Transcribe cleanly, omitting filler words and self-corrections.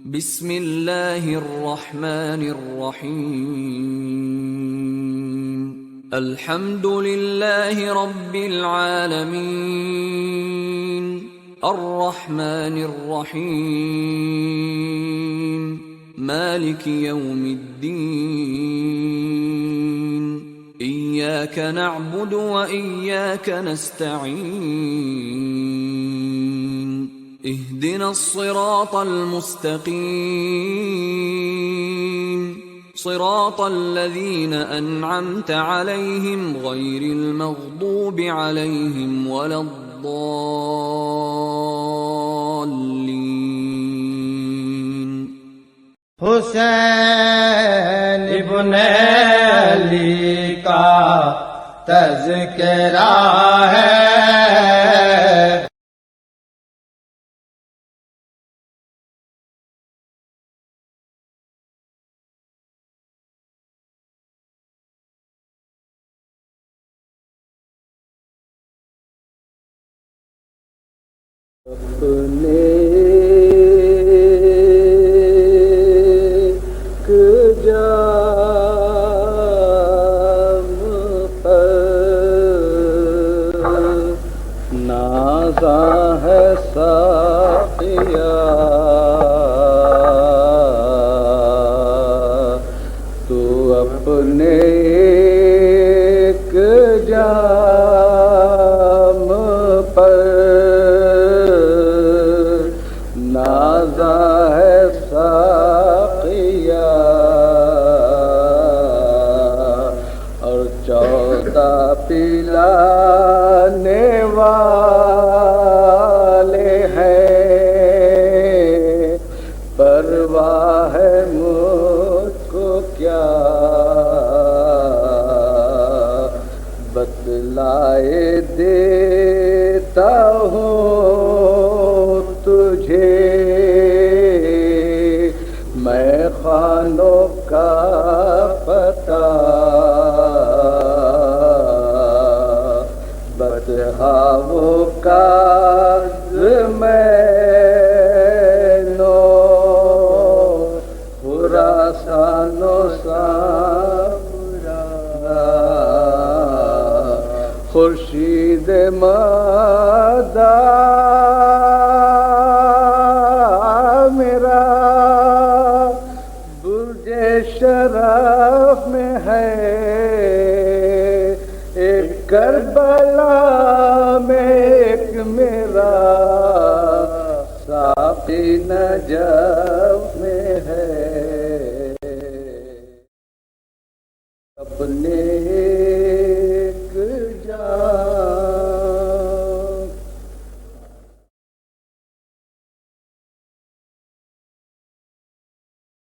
بسم اللہ الرحمن الرحیم الحمد للہ رب العالمین الرحمن الرحیم مالک یوم الدین ایاک نعبد و ایاک نستعین اهدنا الصراط المستقيم صراط الذين أنعمت عليهم غير المغضوب عليهم ولا الضالين حسین ابن علی کا تذکرہ ہے، اپنے جام پر نازاں ہے ساقیا، تو اپنے جام پر نازاں ہے ساقیا، اور 14 پلانے والے ہیں، پرواہ ہے مجھ کو کیا، بتلائے دیتا ہوں تجھے میں خانوں کا پتہ، بتہا وہ کاغذ میں نو خراسان و سامرا، خورشید مادہ میرا برج شرف میں ہے، ایک کربلا میں ایک میرا ساقی نجف میں ہے، اپنے